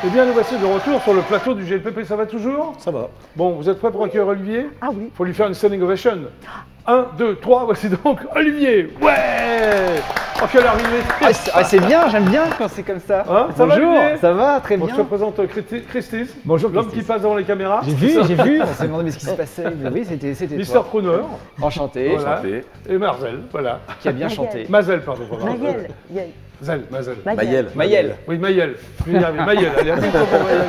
Eh bien, nous voici de retour sur le plateau du GLPP. Ça va toujours? Ça va. Bon, vous êtes prêts pour accueillir Olivier? Ah oui. Il faut lui faire une standing ovation. 1, 2, 3, voici donc Olivier. Ouais. Oh, quelle arrivée. C'est bien, j'aime bien quand c'est comme ça. Hein, ça va, Bonjour, Olivier? ça va, très Bon, bien. je te présente Christis. Bonjour, l'homme Christis. qui passe devant les caméras. J'ai vu, on s'est demandé ce qui se passait. Mais oui, c'était Mister toi. Crooner. Enchanté. Voilà. Enchanté. Et Marzel, voilà. Qui a bien Maëlle. chanté. Mazel, pardon. pas Marzel. Maëlle. Mazel. Mayel. Maëlle. Oui, Maëlle. Je vais y arriver. Maëlle, allez, un petit peu pour Maëlle.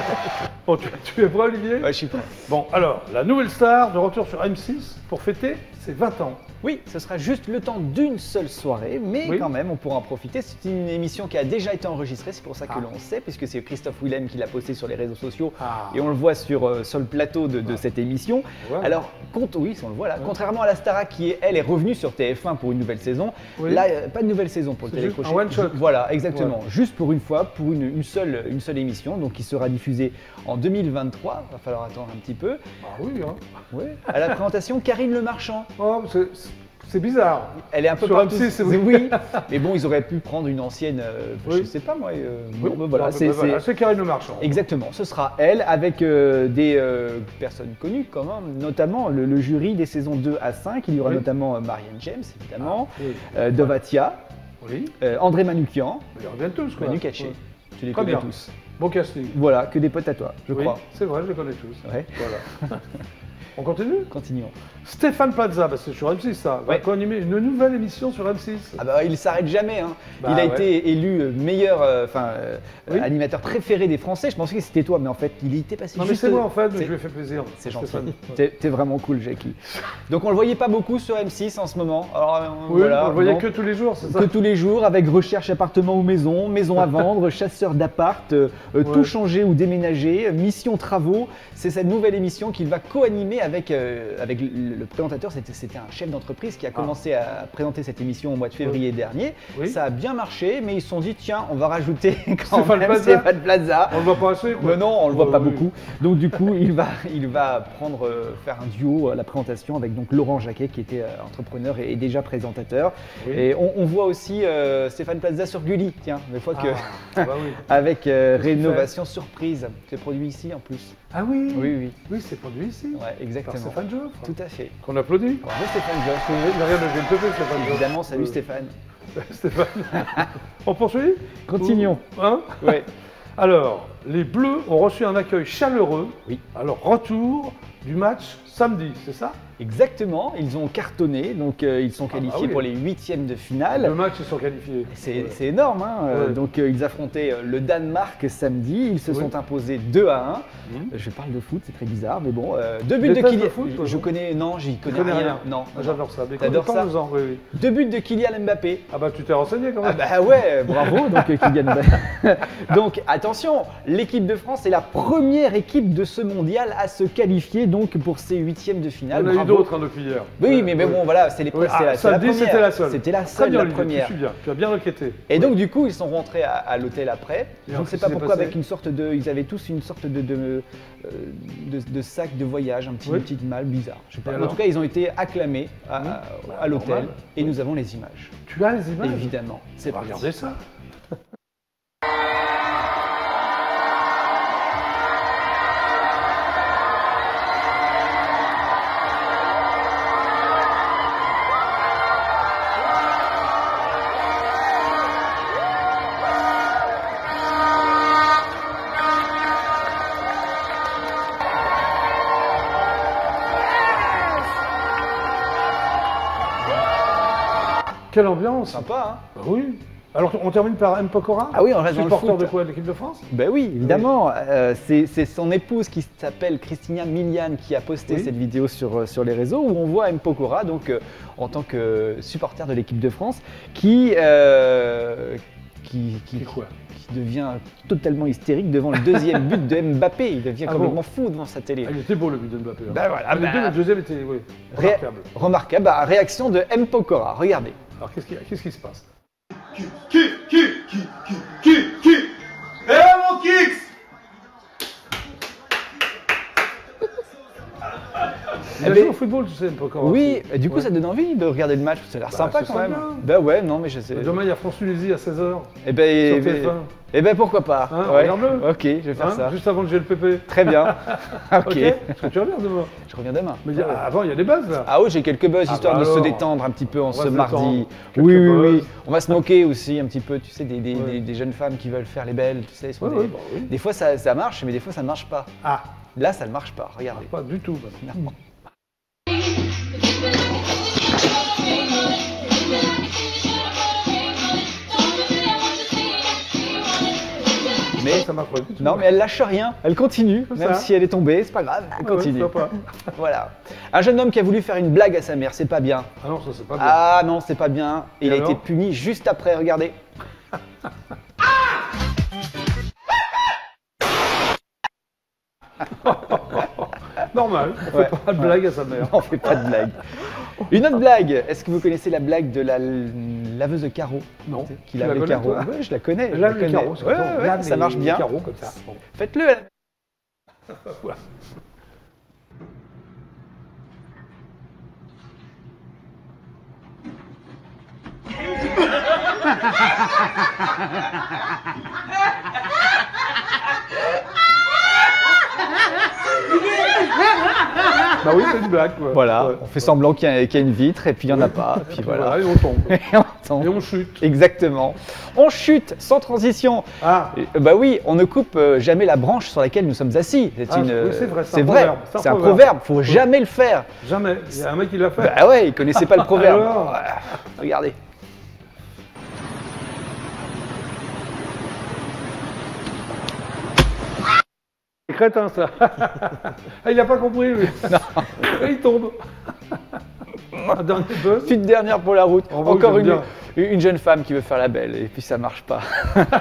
Bon, tu es prêt, Olivier? Ouais, je suis prêt. Bon, alors, la nouvelle star de retour sur M6 pour fêter ses 20 ans. Oui, ce sera juste le temps d'une seule soirée, mais Oui. quand même, on pourra en profiter. C'est une émission qui a déjà été enregistrée, c'est pour ça que Ah. l'on sait, puisque c'est Christophe Willem qui l'a posté sur les réseaux sociaux, Ah. et on le voit sur le plateau de cette émission. Ouais. Alors, oui, on le voit là. Contrairement à la Starac qui, elle, est revenue sur TF1 pour une nouvelle saison, Oui. là, pas de nouvelle saison pour le C'est juste télécrochet. un one shot. Voilà, exactement. Juste pour une fois, pour une seule émission, donc qui sera diffusée en 2023. Va falloir attendre un petit peu. Ah oui, hein. Ouais. À la présentation, Karine Le Marchand. Oh, c'est bizarre. Elle est un peu Sur partout. M6, c'est vrai. Oui, mais bon, ils auraient pu prendre une ancienne, je Oui. sais pas moi. Oui, bon, ben voilà, c'est Karine Le Marchand. exactement. Ce sera elle avec des personnes connues quand même, notamment le jury des saisons 2 à 5. Il y aura Oui. notamment Marianne James, évidemment, Oui. Dovatia, Oui, André Manoukian, ils reviennent tous, quoi. Manu Katché. Ouais. Tu les Très connais bien. tous. Bon casting. Voilà, que des potes à toi, je Oui, crois. c'est vrai, je les connais tous. Ouais, Voilà. On continue? continuons. Stéphane Plaza, parce que c'est sur M6 ça, va Ouais. co-animer une nouvelle émission sur M6. Ah bah il s'arrête jamais. Hein. Bah il a ouais. été élu meilleur Oui. animateur préféré des Français. Je pensais que c'était toi, mais en fait il était passé Non mais juste. c'est moi en fait, mais c'est- je lui ai fait plaisir. C'est gentil. Stéphane. T'es vraiment cool, Jackie. Donc on le voyait pas beaucoup sur M6 en ce moment. Alors Oui, voilà, on le voyait non. que tous les jours, c'est ça? Que tous les jours, avec recherche appartement ou maison, maison à vendre, chasseur d'appart, tout changer ou déménager, mission travaux. C'est cette nouvelle émission qu'il va co-animer avec le présentateur. C'était un chef d'entreprise qui a commencé à présenter cette émission au mois de février dernier. Oui. Ça a bien marché, mais ils se sont dit tiens, on va rajouter quand Stéphane même Plaza. Stéphane Plaza. On le voit pas assez quoi. Mais non, on le voit pas oui. beaucoup. Donc du coup, il va prendre faire un duo à la présentation avec donc Laurent Jacquet qui était entrepreneur et déjà présentateur. Oui. Et on voit aussi Stéphane Plaza sur Gulli, tiens, des fois que Ah, bah oui. avec Rénovation Surprise. C'est produit ici en plus. Ah oui. Oui. Oui, c'est produit ici. Ouais, Par exactement. Stéphane Joffre. Tout à fait. Qu'on applaudit. Bravo Stéphane Joffre. Il n'a rien de GLPP, Stéphane Joffre. Évidemment, salut Euh, Stéphane. Stéphane. On poursuit? Continuons. Hein? Ouais. Alors, les Bleus ont reçu un accueil chaleureux Oui. à leur retour du match samedi, c'est ça? Exactement, ils ont cartonné, donc ils sont qualifiés oui. pour les huitièmes de finale. Le match, ils sont qualifiés. C'est énorme, hein. Ouais. Donc ils affrontaient le Danemark samedi, ils se Oui. sont imposés 2-1. Mhm. Je parle de foot, c'est très bizarre, mais bon, deux buts Des de tasses de Kylian. foot, toi, Je non connais, non, j'y connais, connais rien. rien. Non, Ah, j'adore ça. Mais T'adores ça? parle-en, oui, oui. Deux buts de Kylian Mbappé. Ah bah tu t'es renseigné quand Ah même. bah ouais, bravo, donc Kylian Mbappé. Donc attention, l'équipe de France est la première équipe de ce mondial à se qualifier donc pour ces huitièmes de finale. On a eu Bravo. d'autres hein, depuis hier. Oui, mais Ouais. bon, voilà, c'est les Ouais. c'est la- Ah, c'est la samedi, première. c'était la seule. C'était la Très seule, bien, la Olivier, première. tu suis bien. Tu as bien enquêté. Et donc du coup, ils sont rentrés à l'hôtel après. Et Je alors, ne sais qu'est-ce pas qui s'est pourquoi, passé avec une sorte de, ils avaient tous une sorte de sac de voyage, Oui. une petite malle bizarre. Je sais pas. Et En alors tout cas, ils ont été acclamés à l'hôtel normal. et nous avons les images. Tu as les images? Évidemment, c'est On va parti. regarder ça. Quelle ambiance! Sympa, hein? Bah oui. Alors on termine par M. Pokora? Ah oui, on reste dans le Supporter foot. de quoi? De l'équipe de France? Ben oui, évidemment. C'est son épouse qui s'appelle Christina Milian qui a posté Oui. cette vidéo sur les réseaux où on voit M. Pokora, donc en tant que supporter de l'équipe de France, qui Quoi? devient totalement hystérique devant le deuxième but de Mbappé. Il devient Ah complètement bon fou devant sa télé. Ah, il était beau le but de Mbappé. hein. Ben voilà, Ah, les ben- deux, le deuxième était oui, Ré- remarquable. Remarquable. Bah, réaction de M. Pokora. Regardez. Alors qu'est-ce qui se passe? Qui Eh mon Kix Il a joué au football, tu sais, un peu quand Oui, et du coup, Ouais. ça donne envie de regarder le match, ça a l'air sympa c'est quand même. sympa. Bah ouais, non, mais je sais. Demain, il y a France-Tunisie à 16h. Eh ben, Sur TF1. eh ben, pourquoi pas. Hein, Ouais. regarde-le. Ok, je vais faire ça. Juste avant le GLPP. Très bien. Ok. Ok. Est-ce que tu reviens demain? Je reviens demain. Mais avant, il y a des bases là. Ah oui, j'ai quelques buzz, histoire bah de se alors, détendre un petit peu en va ce se mardi. détendre. Oui, Quelques oui, oui. buzz. On va se moquer aussi un petit peu, tu sais, des Ouais. jeunes femmes qui veulent faire les belles, tu sais. Ouais, ouais, bah oui. Des fois, ça marche, mais des fois, ça ne marche pas. Ah, Là, ça ne marche pas, regardez. pas du tout. Non. Mais, Ça marche pas du tout. non, mais elle lâche rien, elle continue, C'est même ça. si elle est tombée, c'est pas grave, elle Ah ouais, continue. sympa. Voilà. Un jeune homme qui a voulu faire une blague à sa mère, c'est pas bien. Ah non, ça c'est pas bien. Ah non, c'est pas bien. Il Et a été alors puni juste après, regardez. Normal, on Ouais. fait pas de blague à sa mère. On fait pas de blague. Une autre blague. Est-ce que vous connaissez la blague de la laveuse de carreaux? Non. Qui Tu lave la les connais, carreaux. toi Ouais, je la connais. je Lave la les connais. carreaux, c'est Ouais, bon. ouais, Lave ça marche les bien. carreaux comme ça. Bon. Faites-le. Voilà. Bah oui, c'est une blague quoi. Voilà, Ouais. on fait semblant qu'il y a une vitre et puis il n'y en a pas. Et puis voilà. Et on tombe. Et on tombe. Et on chute. Exactement. On chute sans transition. Ah, Bah oui, on ne coupe jamais la branche sur laquelle nous sommes assis. C'est Ah, oui, c'est vrai, c'est un vrai. proverbe, C'est un proverbe. Faut jamais le faire. jamais. Il y a un mec qui l'a fait. Bah ouais, il connaissait pas le proverbe. Alors Voilà. Regardez. C'est crétin ça. Ah, il a pas compris lui. Et il tombe. Un dernier buzz. Petite dernière pour la route. Oh, oui, Encore j'aime une jeune femme qui veut faire la belle et puis ça marche pas.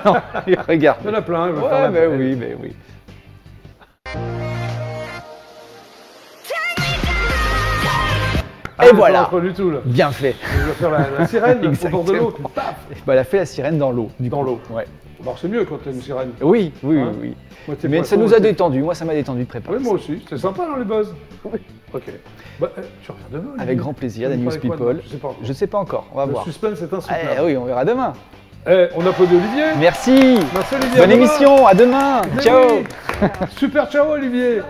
Non, regarde. Il y en a plein. Il va faire Ouais, la mais belle. oui, mais oui. Ah, Et ça voilà. marche pas du tout là. Bien fait. Je vais faire la sirène au bord de l'eau. Exactement. puis paf. Bah, elle a fait la sirène dans l'eau. Dans l'eau. Ouais. Bon, c'est mieux quand t'as une sirène. Oui, oui, Hein oui. Moi, t'es Mais pas ça con, nous a t'es- détendu. Moi, ça m'a détendu de préparer. Oui, moi aussi. C'est sympa dans les buzz. Oui. Ok. Bah, tu reviens demain. Avec Olivier. grand plaisir, Tu des me news parlais quoi people. demain Je sais pas encore. Je sais pas encore. On va Le voir. suspense est insoutenable. Eh oui, on verra demain. Eh, on applaudit Olivier. Merci. Merci Olivier. Bonne à demain. émission. À demain. Mais Ciao. oui. Super ciao Olivier.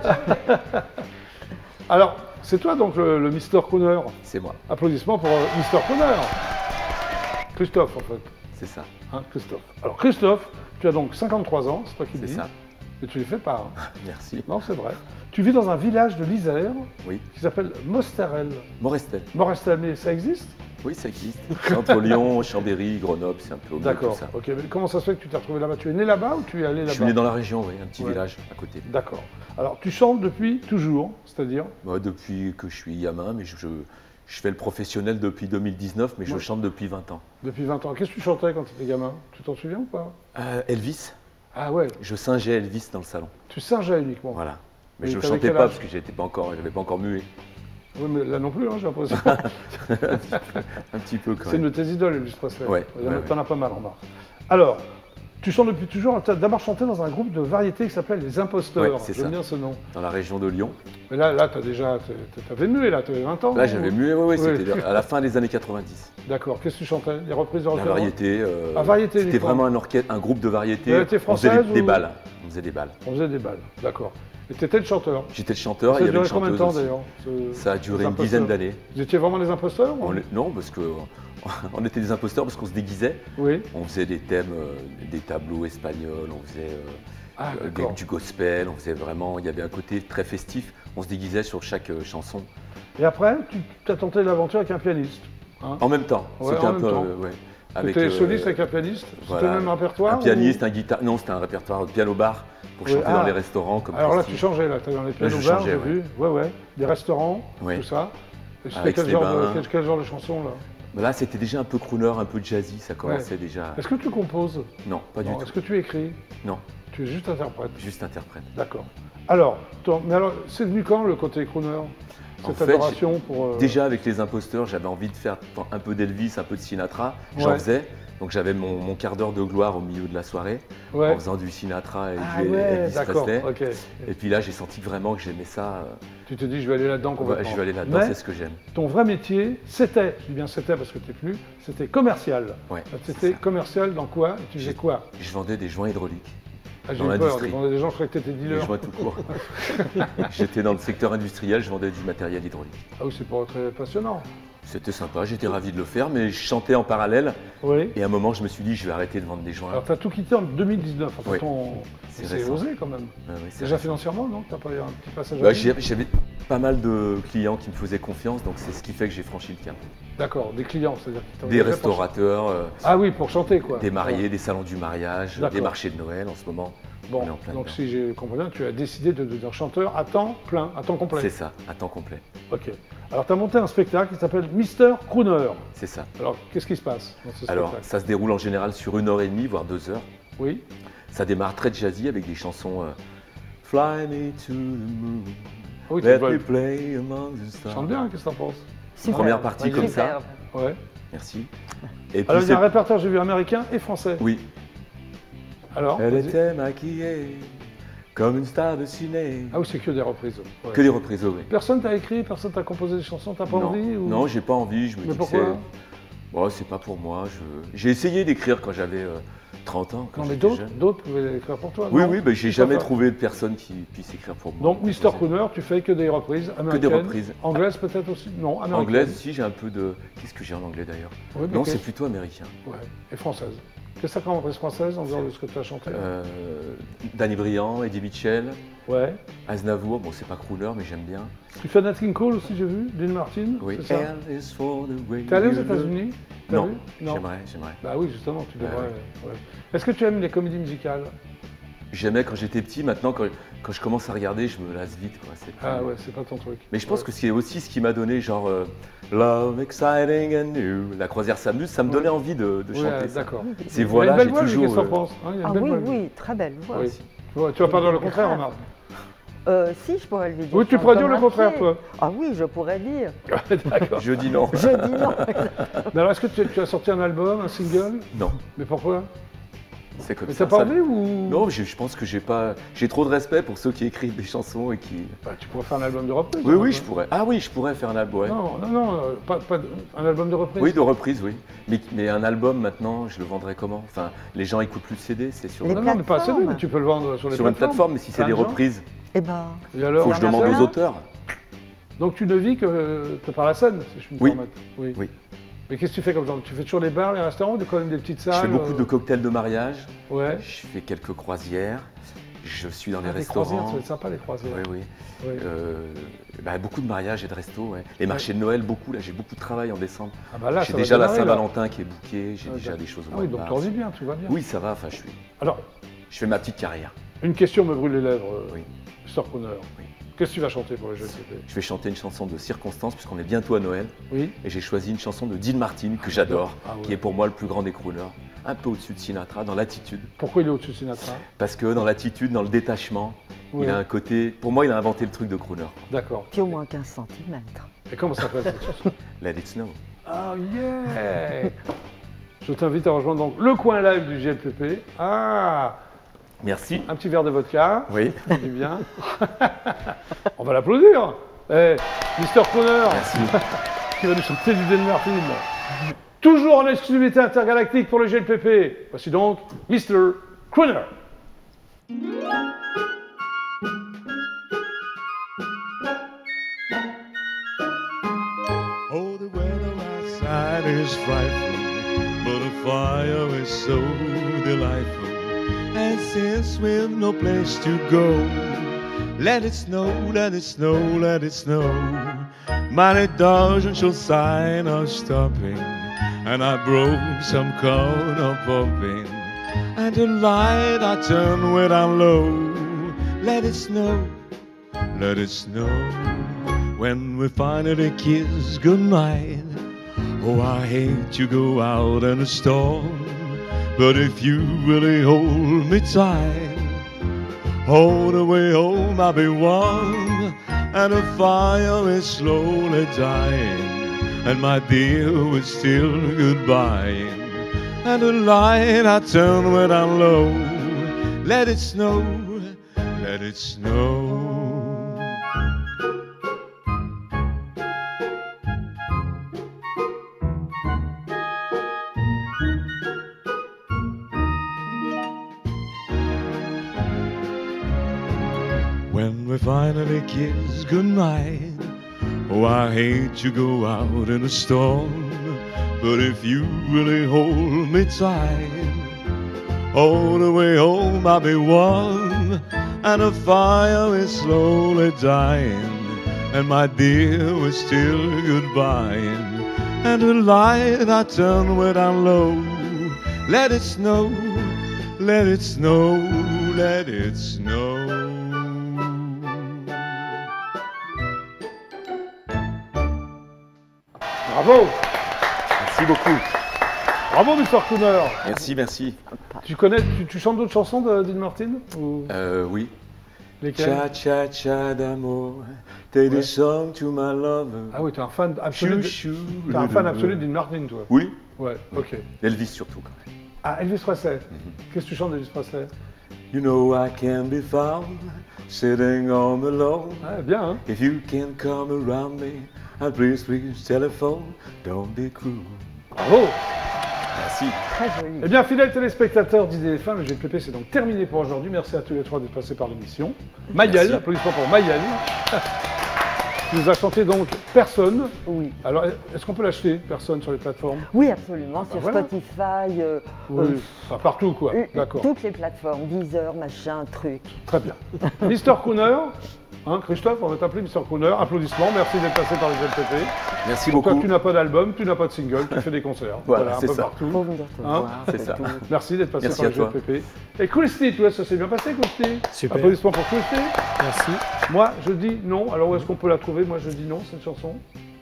Alors, c'est toi donc le Mister Crooner. C'est moi, Applaudissements pour Mister Crooner. Christophe en fait. c'est ça, Hein, Christophe. Alors Christophe, tu as donc 53 ans, c'est toi qui le c'est dis. ça. Mais tu les fais pas. Hein. Merci. Non, c'est vrai. Tu vis dans un village de l'Isère Oui, qui s'appelle Mosterel. Morestel. Morestel, mais ça existe? Oui, ça existe. C'est entre Lyon, Chambéry, Grenoble, c'est un peu au milieu de tout D'accord. ça. Ok, mais comment ça se fait que tu t'es retrouvé là-bas? Tu es né là-bas ou tu es allé là-bas? Je suis né dans la région, oui, un petit Ouais. village à côté. D'accord. Alors, tu chantes depuis toujours, c'est-à-dire? Moi, depuis que je suis gamin, mais je fais le professionnel depuis 2019, mais je Ouais. chante depuis 20 ans. Depuis 20 ans. Qu'est-ce que tu chantais quand tu étais gamin? Tu t'en souviens ou pas? Elvis, Ah ouais, je singeais Elvis dans le salon. tu singeais uniquement. Voilà. Mais Et je ne t'avais chantais quel pas âge parce que j'avais pas encore muet. Oui, mais là non plus, hein, j'ai l'impression. Un petit peu quand C'est une même. de tes idoles, Elvis Presley. Ouais, ouais, T'en as pas mal, remarque. Alors, tu chantes depuis toujours. Tu as d'abord chanté dans un groupe de variété qui s'appelle Les Imposteurs. Ouais, c'est J'aime ça. bien ce nom. Dans la région de Lyon. Mais là t'avais mué, là, t'avais 20 ans. Là, non j'avais muet, oui, Oui. c'était à la fin des années 90. D'accord. Qu'est-ce que tu chantais? Les reprises de La référence? variété. Ah, variété C'était uniquement. vraiment un orchestre, un groupe de variété. Variété On faisait française des ou- balles. On faisait des balles. On faisait des balles, d'accord. Et t'étais le chanteur. J'étais le chanteur, Ça il y a avait duré une combien de chanteuse temps aussi. d'ailleurs Ça a duré les une dizaine imposteurs d'années. Vous étiez vraiment des imposteurs ou- Non, parce que on était des imposteurs parce qu'on se déguisait. Oui. On faisait des thèmes, des tableaux espagnols, on faisait Ah, d'accord. du gospel, on faisait vraiment. Il y avait un côté très festif. On se déguisait sur chaque chanson. Et après, tu as tenté l'aventure avec un pianiste. Hein En même temps. Ouais, C'était en un même peu. temps. Ouais, Tu étais soliste avec un pianiste. voilà, C'était le même répertoire Un pianiste, ou- un guitare. Non, c'était un répertoire de piano-bar pour Oui, chanter ah. dans les restaurants comme Alors là, Christine. tu changeais, là. Tu dans les je pianos bars, changeais, j'ai ouais. vu. Ouais. Des restaurants, Ouais. tout ça. Et c'était Avec quel genre, Stéban. quel genre de chanson, là Mais là, c'était déjà un peu crooner, un peu jazzy. Ça commençait déjà. Est-ce que tu composes? Non, pas du Non. tout. Est-ce que tu écris? Non, Tu es juste interprète. juste interprète. D'accord. Alors, c'est venu quand, le côté crooner? En Cette fait, adoration pour... Déjà avec les imposteurs, j'avais envie de faire un peu d'Elvis, un peu de Sinatra. J'en Ouais. faisais, Donc j'avais mon quart d'heure de gloire au milieu de la soirée, Ouais. en faisant du Sinatra et Ah du ouais, Elvis d'accord, Presley. ok. Et puis là, j'ai senti vraiment que j'aimais ça. Tu te dis, je vais aller là-dedans Ouais, complètement. je vais aller là-dedans, Mais c'est ce que j'aime. ton vrai métier, c'était, je dis bien c'était parce que tu n'es plus, c'était commercial. Ouais, C'était c'est ça. commercial dans quoi? Et tu faisais quoi? Je vendais des joints hydrauliques. Ah, j'ai Dans eu peur, l'industrie. on a des gens, je croyais que tu étais Des dealer. joints tout court. J'étais dans le secteur industriel, je vendais du matériel hydraulique. Ah oui, c'est pas très passionnant. C'était sympa, j'étais ravi de le faire, mais je chantais en parallèle. Oui. Et à un moment, je me suis dit, je vais arrêter de vendre des joints. Alors, tu as tout quitté en 2019. Enfin, Oui. c'est C'est récent. osé quand même. Ah oui, c'est Déjà vrai. financièrement, non? Tu n'as pas eu un petit passage à Bah, vide? j'avais pas mal de clients qui me faisaient confiance, donc c'est ce qui fait que j'ai franchi le cap. D'accord, des clients, c'est-à-dire qui t'ont Des engagé pour- restaurateurs, Ah oui, pour chanter quoi. des mariés, des salons du mariage, D'accord. des marchés de Noël en ce moment. Bon, On est en plein donc dedans. si j'ai compris bien, tu as décidé de devenir chanteur à temps plein, à temps complet. C'est ça, à temps complet. Ok. Alors, tu as monté un spectacle qui s'appelle Mister Crooner. C'est ça. Alors, qu'est-ce qui se passe dans ce Alors, spectacle? ça se déroule en général sur 1h30, voire 2 heures. Oui. Ça démarre très jazzy avec des chansons Fly me to the moon, Ah oui, tu let vois, me play among the stars. chante bien, qu'est-ce que t'en penses? Super. Première partie comme ça. Superbe. Ouais. Merci. Et puis Alors, il y a un c'est- répertoire, j'ai vu, américain et français. Oui, Alors, elle vas-y. était maquillée comme une star de ciné. Ah oui, c'est que des reprises. Ouais. Que des reprises, oui. Personne t'a écrit, personne t'a composé des chansons, t'as pas non, envie ou... non, j'ai pas envie. Je me Mais dis que pourquoi c'est. Bon, c'est pas pour moi. J'ai essayé d'écrire quand j'avais 30 ans. Quand Non, mais j'étais d'autres, jeune. d'autres pouvaient écrire pour toi. Oui, non oui, ben, j'ai Tu jamais préfères- trouvé de personne qui puisse écrire pour moi. Donc, Mister Crooner, tu fais que des reprises américaines. reprises. Anglaises peut-être aussi? Non, américaines. Anglaise, si, j'ai un peu de. Qu'est-ce que j'ai en anglais d'ailleurs Oui, mais Non, qu'est-ce- c'est plutôt américain. Ouais, et françaises. Qu'est-ce que ça comme reprise française en dehors de ce que tu as chanté? Danny Briand, Eddie Mitchell, Ouais. Aznavour, bon, c'est pas crooner, mais j'aime bien. Tu fais Nat King Cole aussi, j'ai vu, Dean Martin, Oui. c'est ça? L is for the way T'es allé aux you États-Unis? look. T'as Non, vu j'aimerais. Bah oui, justement, tu devrais. Ouais. ouais. Est-ce que tu aimes les comédies musicales? J'aimais quand j'étais petit, maintenant quand je commence à regarder, je me lasse vite. Quoi. Ah ouais, c'est pas ton truc. Mais je pense Ouais. que c'est aussi ce qui m'a donné genre Love, Exciting and New, La croisière s'amuse, ça me donnait envie de Ouais, chanter ça. d'accord. Ces Il a voix-là, une belle j'ai voix, lui, toujours. qu'est-ce que t'en penses Hein, il a une Ah belle oui, voix, lui. oui, très belle voix. Oui. Tu vas pas dire le contraire, grave. remarque. Si, je pourrais lui dire. Oui, tu chante pourrais dire comme le un contraire, pied. toi. Ah oui, je pourrais dire. D'accord. Je dis non. Je dis non. Mais alors, est-ce que tu as sorti un album, un single? Non, Mais pourquoi? c'est comme Mais ça. t'as pas ça- envie ou... Non, je pense que j'ai trop de respect pour ceux qui écrivent des chansons et qui. Bah, tu pourrais faire un album de reprise. Oui, hein, oui, toi. je pourrais. Ah oui, je pourrais faire un album. Ouais. Non, non, non, un album de reprise. Oui, de reprise, oui. Mais un album maintenant, je le vendrais comment? Enfin, les gens écoutent plus de CD, c'est sur, Les Non, non, mais pas assez plateformes. mais tu peux le vendre sur les sur une plateformes. plateforme, mais si c'est Plein des de gens. reprises, Eh ben, Et alors faut que je Il y en a demande plein. aux auteurs. Donc tu ne vis que par la scène, si je puis me Oui. permettre. Oui. Oui. Mais qu'est-ce que tu fais comme genre? Tu fais toujours les bars, les restaurants, ou quand même des petites salles? Je fais beaucoup de cocktails de mariage, Ouais. je fais quelques croisières, je suis dans les Ah, des croisières, restaurants. ça va être sympa les croisières. Oui, oui. Oui. Bah, beaucoup de mariages et de restos, ouais. Les marchés de Noël, beaucoup. Là, j'ai beaucoup de travail en décembre. Ah bah là, J'ai ça va déjà la démarrer, là. Saint-Valentin qui est bookée, j'ai Ah, déjà d'accord. des choses au Ah mois oui, de donc mars. t'en vis bien, tout va bien. Oui, ça va. Enfin, Alors, je fais ma petite carrière. une question me brûle les lèvres, Oui. Mr. Crooner. Oui. Qu'est-ce que tu vas chanter pour les GLPP? Je vais chanter une chanson de circonstance puisqu'on est bientôt à Noël. Oui. Et j'ai choisi une chanson de Dean Martin que j'adore, Ah ouais. qui est pour moi le plus grand des crooners, un peu au-dessus de Sinatra, dans l'attitude. Pourquoi il est au-dessus de Sinatra? Parce que dans l'attitude, dans le détachement, Oui. il a un côté. Pour moi, il a inventé le truc de crooner. D'accord. puis au moins 15 cm. Et comment ça s'appelle cette chanson? Let it snow. Ah yeah! Je t'invite à rejoindre donc le coin live du GLPP. Ah! Merci. Un petit verre de vodka. Oui. Ça dit bien. On va l'applaudir. Eh, Mr. Crooner, Merci. qui va nous chanter du Dean Martin. Toujours en exclusivité intergalactique pour le GLPP. Voici donc Mr. Crooner. Oh, the weather outside is frightful, but the fire is so delightful. And since we've no place to go, let it snow, let it snow, let it snow. But it doesn't show sign of stopping, and I broke some corn of pumping, and the light I turned way down low. Let it snow, let it snow. When we finally kiss goodnight, oh, I hate to go out in a storm, but if you really hold me tight, all the way home I'll be warm, and the fire is slowly dying, and my dear, we're still goodbying. and the light I turn when I'm low. Let it snow, let it snow. When we finally kiss goodnight, oh, I hate to go out in a storm. But if you really hold me tight, all the way home I'll be warm, and the fire is slowly dying, and my dear, we're still goodbying, and the light I turn when I'm low. Let it snow, let it snow, let it snow. Bravo. Merci beaucoup. Bravo, Mr. Crooner. Merci, merci. Tu connais, tu chantes d'autres chansons de Dean Martin ou Oui. lesquelles? Cha cha cha d'amour, take Ouais. the song to my lover. Ah oui, t'es un fan absolu. T'es un fan absolu de Dean Martin, toi. Oui, Ouais, ok. Elvis surtout. quand même. Ah, Elvis Presley. Qu'est-ce que tu chantes d'Elvis Presley? You know I can be found sitting on the lawn. Ah, bien, hein? If you can come around me, and please telephone, don't be cruel. Bravo. Merci. Très joli. Eh bien, fidèles téléspectateurs d'IDF1, le GPP, c'est donc terminé pour aujourd'hui. Merci à tous les trois d'être passés par l'émission. Maëlle, Merci. applaudissements pour Maëlle. Qui nous a chanté donc Personne. Oui. Alors, est-ce qu'on peut l'acheter, Personne, sur les plateformes? Oui, absolument. Sur voilà. Spotify, Oui. Enfin, partout, quoi. D'accord. toutes les plateformes, Deezer, machin, truc. Très bien. Mr. Crooner, hein, Christophe, on va t'appeler Mr. Crooner. Applaudissements, merci d'être passé par les GPP. Merci Toi, beaucoup. tu n'as pas d'album, tu n'as pas de single, tu fais des concerts. Voilà, un c'est peu ça. partout. Faut venir te Hein, voir. c'est ça. tout. Merci d'être passé Merci par à les toi. GPP. Et Christy, toi, ça s'est bien passé, Christy? Super. Applaudissements pour Christy. Merci. Moi, je dis non. Alors, où est-ce qu'on peut la trouver? Moi, je dis non, cette chanson.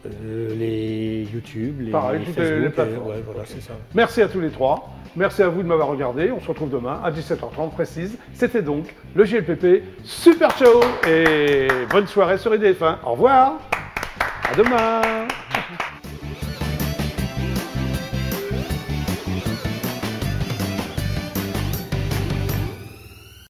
Les YouTube, les, Pareil, toutes les Facebook, plateformes. ouais, voilà, c'est ça. Merci à tous les trois. Merci à vous de m'avoir regardé. On se retrouve demain à 17h30 précise. C'était donc le JLPP. Super ciao et bonne soirée sur IDF1. Au revoir. À demain.